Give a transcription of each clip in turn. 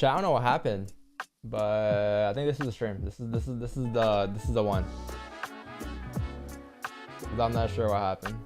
Chat, I don't know what happened, but I think this is the stream. This is the one. I'm not sure what happened.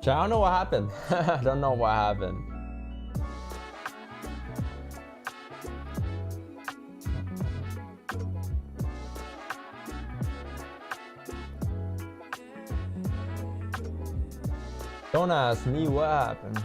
Chat, I don't know what happened. I don't know what happened. Don't ask me what happened.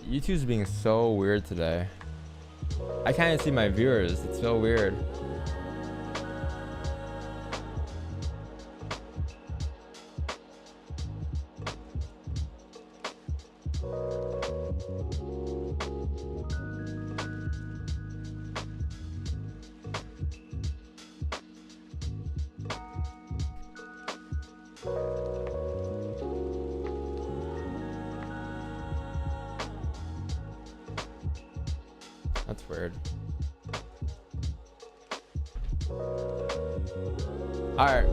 YouTube's being so weird today. I can't even see my viewers. It's so weird. That's weird. All right.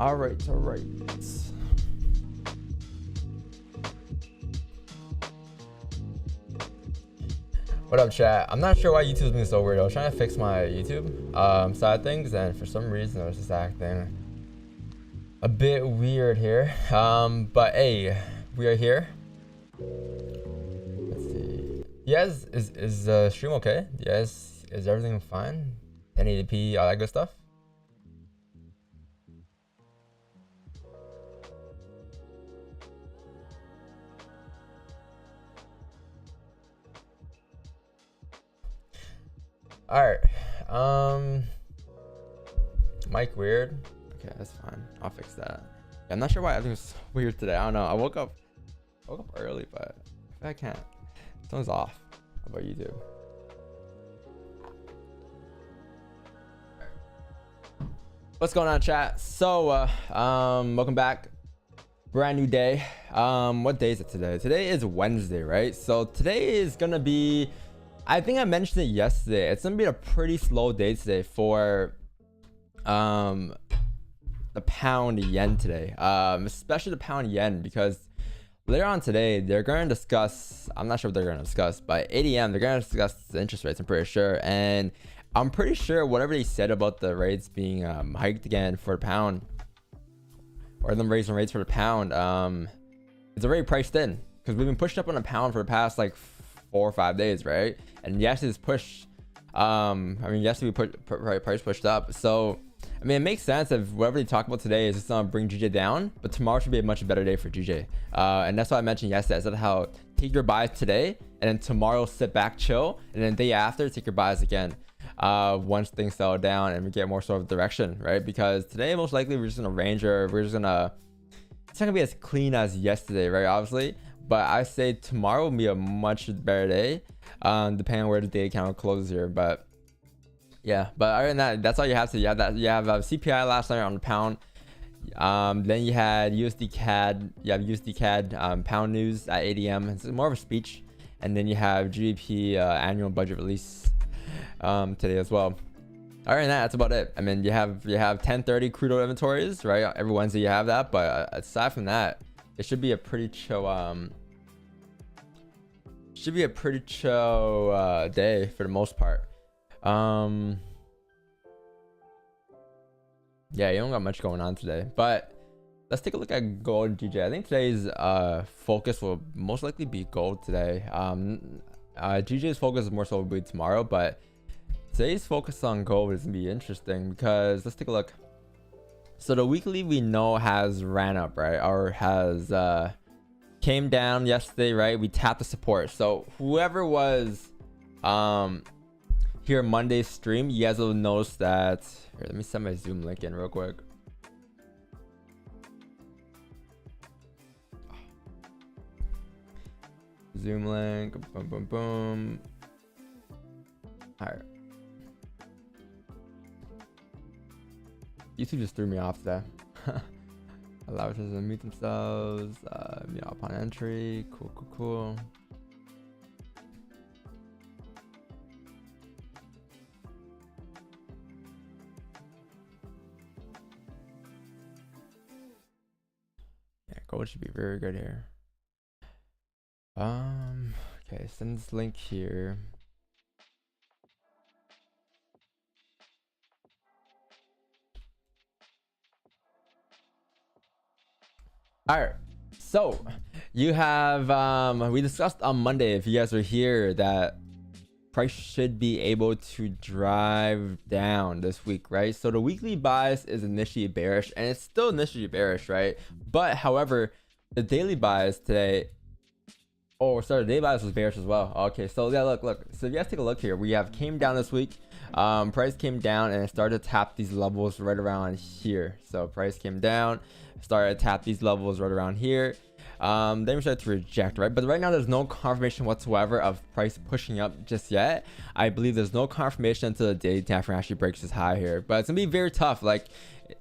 All right. What up, chat? I'm not sure why YouTube's being so weird. I was trying to fix my YouTube side of things, and for some reason it was just acting a bit weird here. But hey, we are here. Let's see. Yes, is the stream okay? Yes, is everything fine? 1080p, all that good stuff. All right. Mic weird. Okay, that's fine. I'll fix that. Yeah, I'm not sure why everything's so weird today. I don't know. I woke up early, but I can't. Something's off. How about YouTube? What's going on, chat? So, welcome back. Brand new day. What day is it today? Today is Wednesday, right? So today is gonna be, I think I mentioned it yesterday. It's gonna be a pretty slow day today for the pound yen today, especially the pound yen, because later on today they're going to discuss, I'm not sure what they're going to discuss, but 8 a.m. they're going to discuss the interest rates, I'm pretty sure. And I'm pretty sure whatever they said about the rates being hiked again for the pound, or them raising rates for the pound, it's already priced in, because we've been pushing up on a pound for the past like 4 or 5 days, right? And yesterday's push, yesterday we put price pushed up. So I mean, it makes sense if whatever they talk about today is just gonna bring GJ down, but tomorrow should be a much better day for GJ. And that's what I mentioned yesterday. I said how take your buys today, and then tomorrow sit back, chill, and then the day after take your buys again. Once things settle down and we get more sort of direction, right? Because today most likely we're just gonna range, or it's not gonna be as clean as yesterday, right? Obviously, but I say tomorrow will be a much better day, depending on where the day count closes here. But yeah, but other than that, that's all you have to. You have CPI last night on the pound. Then you had USD CAD. You have USD CAD pound news at 8 a.m. It's more of a speech. And then you have GDP annual budget release today as well. Other than that, that's about it. I mean, you have 10:30 crude oil inventories, right? Every Wednesday you have that. But aside from that, it should be a pretty chill. Day for the most part. Yeah, you don't got much going on today, but let's take a look at gold and GJ. I think today's focus will most likely be gold today. GJ's focus is more so will be tomorrow, but today's focus on gold is gonna be interesting because let's take a look. So the weekly we know has ran up, right? Or has came down yesterday, right? We tapped the support. So whoever was here Monday's stream, you guys will notice that here, let me send my Zoom link in real quick. Zoom link, boom boom boom. All right, YouTube just threw me off today. Allow users to mute themselves, mute upon entry. Cool. Gold should be very good here. Okay, send this link here. All right, so you have we discussed on Monday, if you guys were here, that price should be able to drive down this week, right? So the weekly bias is initially bearish, and it's still initially bearish, right? But however, the daily bias today, the daily bias was bearish as well. Okay, so yeah, look. So if you guys take a look here, we have came down this week. Price came down and it started to tap these levels right around here. So price came down, started to tap these levels right around here. Then we started to reject, right? But right now there's no confirmation whatsoever of price pushing up just yet. I believe there's no confirmation until the daily time frame actually breaks this high here, but it's gonna be very tough. Like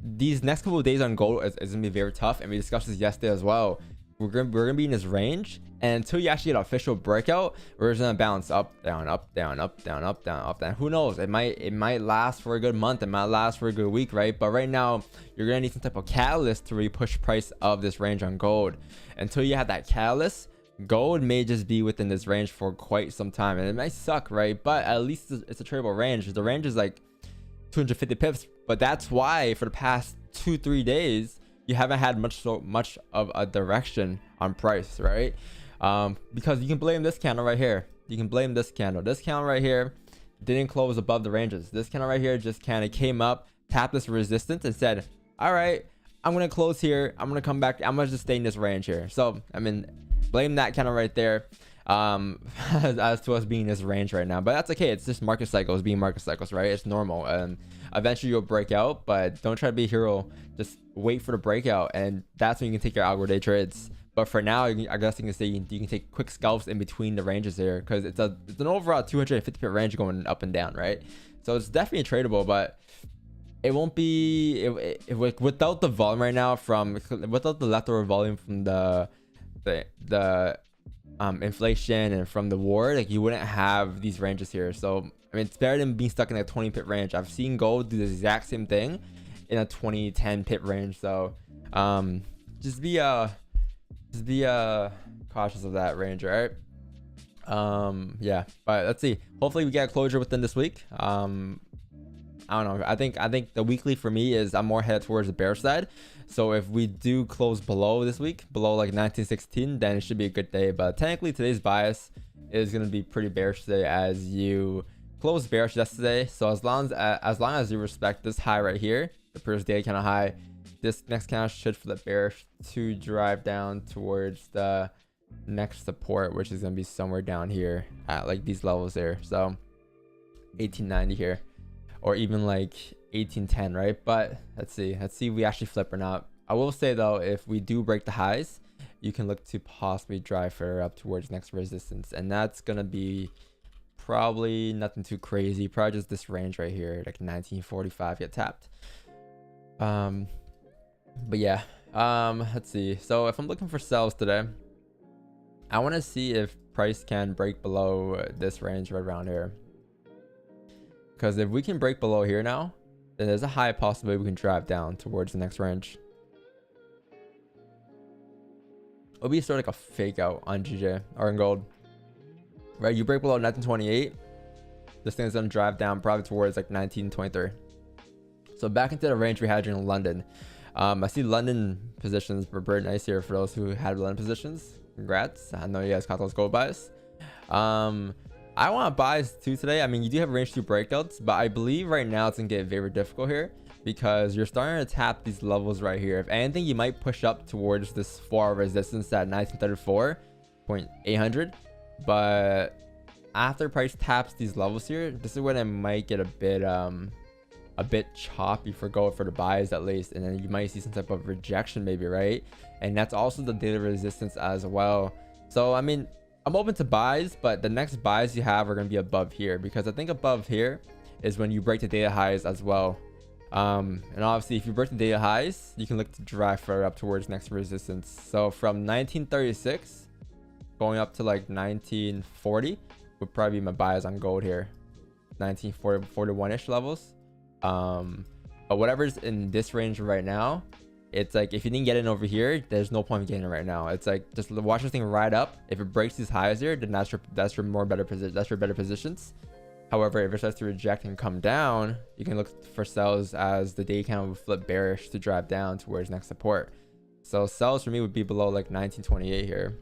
these next couple of days on gold is gonna be very tough, and we discussed this yesterday as well. we're gonna be in this range, and until you actually get an official breakout, we're just gonna bounce up, down, up, down, up, down, up, down, up, down. Who knows? It might last for a good month. It might last for a good week, right? But right now, you're gonna need some type of catalyst to really push price of this range on gold. Until you have that catalyst, gold may just be within this range for quite some time, and it might suck, right? But at least it's a tradable range. The range is like 250 pips, but that's why for the past 2-3 days you haven't had so much of a direction on price, right? Because you can blame this candle right here. You can blame this candle right here didn't close above the ranges. This candle right here just kind of came up, tapped this resistance, and said, all right, I'm gonna close here, I'm gonna come back, I'm gonna just stay in this range here. So I mean, blame that candle right there as to us being in this range right now. But that's okay, it's just market cycles being market cycles, right? It's normal, and eventually you'll break out, but don't try to be a hero. Just wait for the breakout, and that's when you can take your algo day trades. But for now, I guess you can say you can take quick scalps in between the ranges here, because it's an overall 250 pip range going up and down, right? So it's definitely tradable, but it won't be without the volume right now, without the leftover volume from the inflation and from the war, like you wouldn't have these ranges here. So I mean, it's better than being stuck in a 20 pip range. I've seen gold do the exact same thing in a 20-10 pip range. So just be cautious of that range, all right? Yeah, but let's see, hopefully we get a closure within this week. I don't know, I think the weekly for me is I'm more headed towards the bear side. So if we do close below this week, below like 1916, then it should be a good day. But technically today's bias is going to be pretty bearish today, as you closed bearish yesterday. So as long as you respect this high right here, the previous daily kind of high, this next candle should flip bearish to drive down towards the next support, which is going to be somewhere down here at like these levels there. So 1890 here, or even like 1810, right? But let's see if we actually flip or not. I will say though, if we do break the highs, you can look to possibly drive further up towards next resistance, and that's gonna be probably nothing too crazy, probably just this range right here, like 1945 get tapped. But yeah, let's see. So if I'm looking for sells today, I want to see if price can break below this range right around here, because if we can break below here now, then there's a high possibility we can drive down towards the next range. It'll be sort of like a fake out on GJ or in gold, right? You break below 1928, this thing's gonna drive down probably towards like 1923. So back into the range we had during London. I see London positions were very nice here for those who had London positions. Congrats, I know you guys caught those gold buys. I want to buys too today. I mean, you do have range 2 breakouts, but I believe right now it's gonna get very difficult here, because you're starting to tap these levels right here. If anything, you might push up towards this 4-hour resistance at 1934.800, but after price taps these levels here, this is when it might get a bit choppy for gold for the buys at least, and then you might see some type of rejection maybe, right? And that's also the daily resistance as well. So I mean, I'm open to buys, but the next buys you have are going to be above here, because I think above here is when you break the data highs as well. And obviously if you break the data highs, you can look to drive further up towards next resistance. So from 1936 going up to like 1940 would probably be my buys on gold here. 1940, 41-ish levels. But whatever's in this range right now, it's like if you didn't get in over here, there's no point in getting it right now. It's like just watch this thing ride up. If it breaks these highs here, then that's your better positions. However, if it starts to reject and come down, you can look for sells as the day candle will flip bearish to drive down towards next support. So sells for me would be below like 1928 here.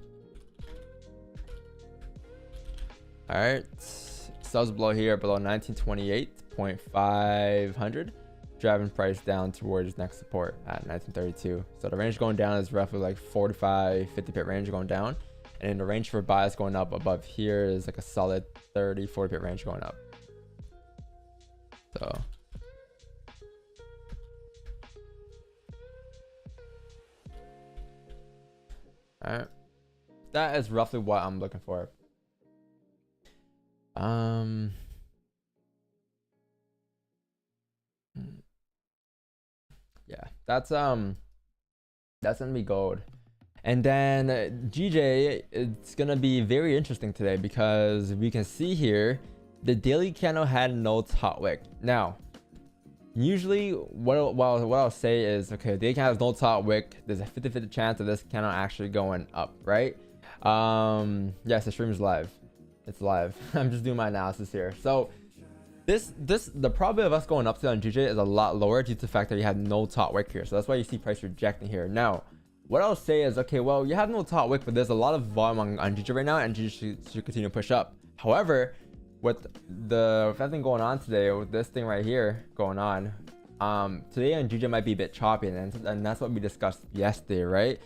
All right, sells below here, below 1928.500, driving price down towards next support at 1932. So the range going down is roughly like 45-50 pip range going down, and then the range for buys going up above here is like a solid 30-40 pip range going up. So all right, that is roughly what I'm looking for. Yeah, that's gonna be gold. And then GJ, it's gonna be very interesting today because we can see here the daily candle had no top wick. Now, usually what I'll say is, okay, daily candle has no top wick. There's a 50-50 chance of this candle actually going up, right? Yes, the stream is live. It's live. I'm just doing my analysis here. So the probability of us going up today on GJ is a lot lower due to the fact that you have no top wick here. So that's why you see price rejecting here. Now, what I'll say is, okay, well, you have no top wick, but there's a lot of volume on GJ right now, and GJ should continue to push up. However, with everything going on today, with this thing right here going on, today on GJ might be a bit choppy, and that's what we discussed yesterday, right?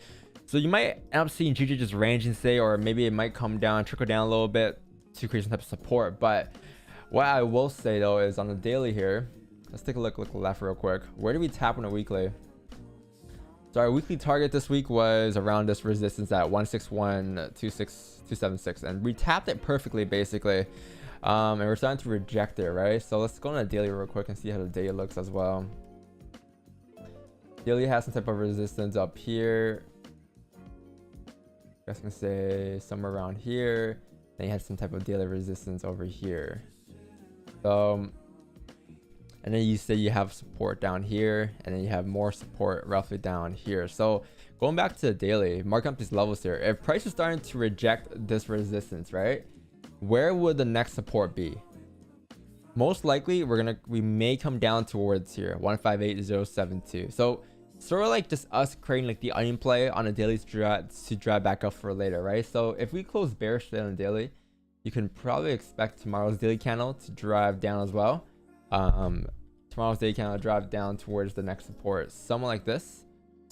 So you might end up seeing GJ just ranging today, or maybe it might come down, trickle down a little bit to create some type of support. But what I will say though is on the daily here, let's take a look left real quick. Where do we tap on a weekly? So our weekly target this week was around this resistance at 161.26276, and we tapped it perfectly basically. And we're starting to reject it, right? So let's go on a daily real quick and see how the day looks as well. Daily has some type of resistance up here. I guess I can say somewhere around here. Then you had some type of daily resistance over here. So, and then you say you have support down here, and then you have more support roughly down here. So going back to the daily, marking up these levels here. If price is starting to reject this resistance, right? Where would the next support be? Most likely we may come down towards here, 158.072. So sort of like just us creating like the onion play on a daily to drive back up for later, right? So if we close bearish today on the daily, you can probably expect tomorrow's daily candle to drive down as well. Tomorrow's daily candle drive down towards the next support, somewhat like this,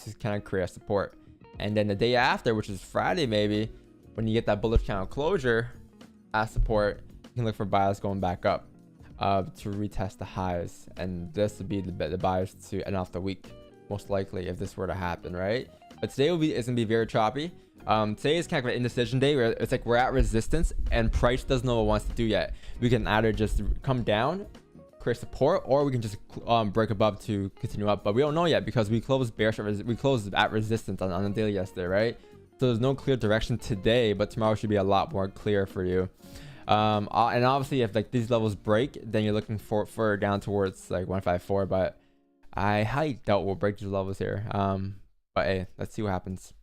to kind of create a support. And then the day after, which is Friday maybe, when you get that bullish candle closure as support, you can look for buyers going back up to retest the highs, and this would be the buyers to end off the week, most likely, if this were to happen, right? But today it's gonna be very choppy. Today is kind of an indecision day where it's like we're at resistance and price doesn't know what it wants to do yet. We can either just come down, create support, or we can just break above to continue up, but we don't know yet because we closed bearish, we closed at resistance on the daily yesterday, right? So there's no clear direction today, but tomorrow should be a lot more clear for you. And obviously if like these levels break, then you're looking for down towards like 154, but I highly doubt we'll break these levels here. But hey, let's see what happens.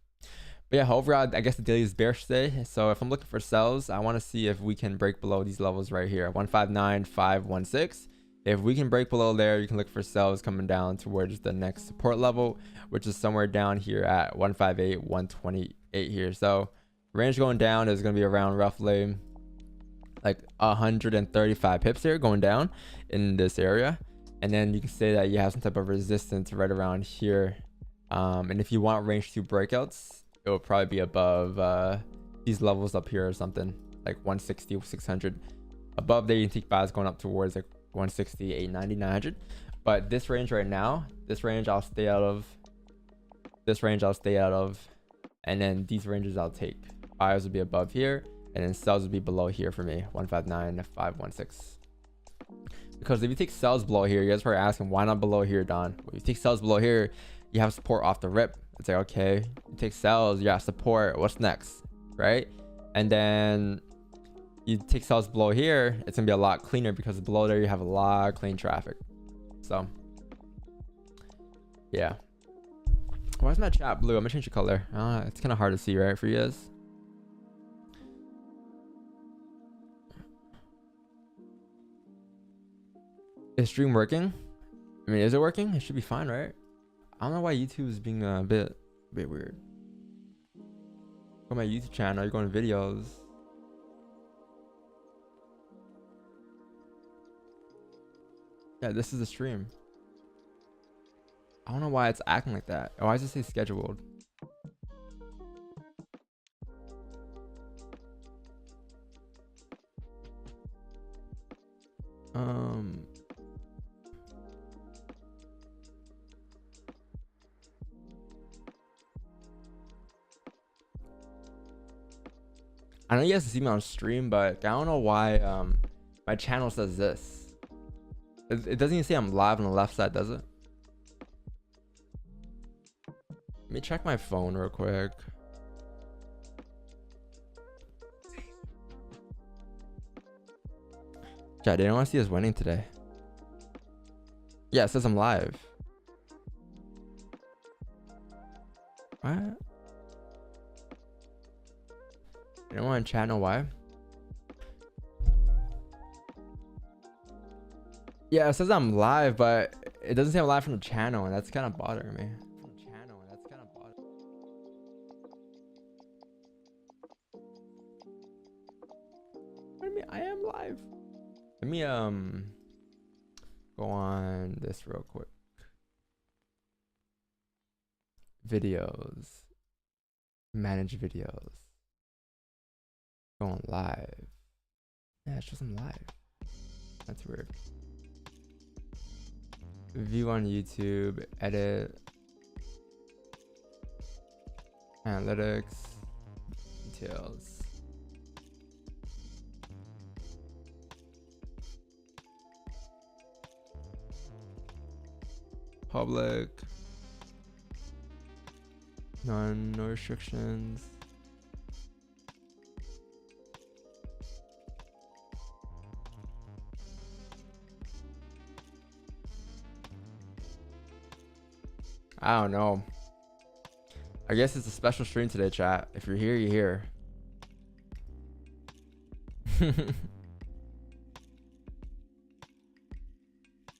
But yeah, overall, I guess the daily is bearish today. So if I'm looking for sells, I want to see if we can break below these levels right here, 159.516. If we can break below there, you can look for sells coming down towards the next support level, which is somewhere down here at 158.128 here. So range going down is going to be around roughly like 135 pips here going down in this area. And then you can say that you have some type of resistance right around here. And if you want range 2 breakouts, it will probably be above these levels up here or something like 160, 600. Above there, you can take buys going up towards like 160, 890, 900. But this range right now, this range I'll stay out of. This range I'll stay out of. And then these ranges I'll take. Buyers will be above here, and then sells will be below here for me, 159.516. Because if you take sells below here, you guys are probably asking, why not below here, Don? Well, if you take sells below here, you have support off the rip. It's like, okay, you take sells, you got support, what's next, right? And then you take sells below here, it's gonna be a lot cleaner because below there you have a lot of clean traffic. So yeah, why is my chat blue? I'm gonna change the color. It's kind of hard to see, right, for you guys? Is stream working? I mean, is it working? It should be fine, right? I don't know why YouTube is being a bit weird. Go to my YouTube channel, you're going to videos. Yeah, this is the stream. I don't know why it's acting like that. Why does it say scheduled? I know you guys can see me on stream, but I don't know why my channel says this. It doesn't even say I'm live on the left side, does it? Let me check my phone real quick. Yeah, they don't want to see us winning today. Yeah, it says I'm live. What? You don't want to chat, know why? Yeah, it says I'm live, but it doesn't say I'm live from the channel, and that's kind of bothering me. From the channel, and that's kind of bothering. What do you mean? I am live. Let me go on this real quick. Videos. Manage videos. Going live. Yeah, it shows I'm live. That's weird. View on YouTube, edit, analytics, details. Public. None, no restrictions. I don't know. I guess it's a special stream today, chat. If you're here, you're here.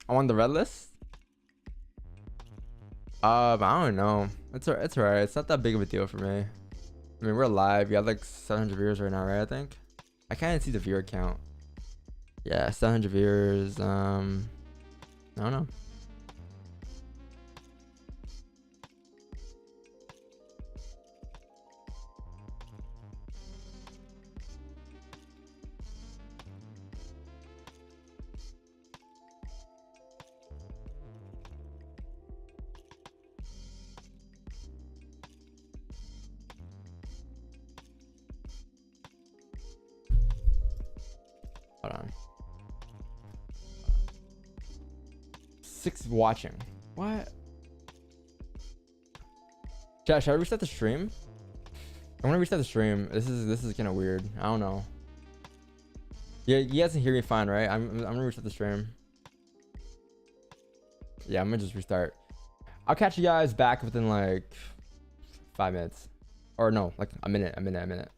I'm on the red list? I don't know. It's alright. It's not that big of a deal for me. I mean, we're live. You have like 700 viewers right now, right? I think. I can't see the viewer count. Yeah, 700 viewers. I don't know. Hold on. 6 watching. What? Chat, should I reset the stream? I want to reset the stream. This is kind of weird. I don't know. Yeah, you guys can hear me fine, right? I'm gonna reset the stream. Yeah, I'm gonna just restart. I'll catch you guys back within like 5 minutes, or no, like a minute.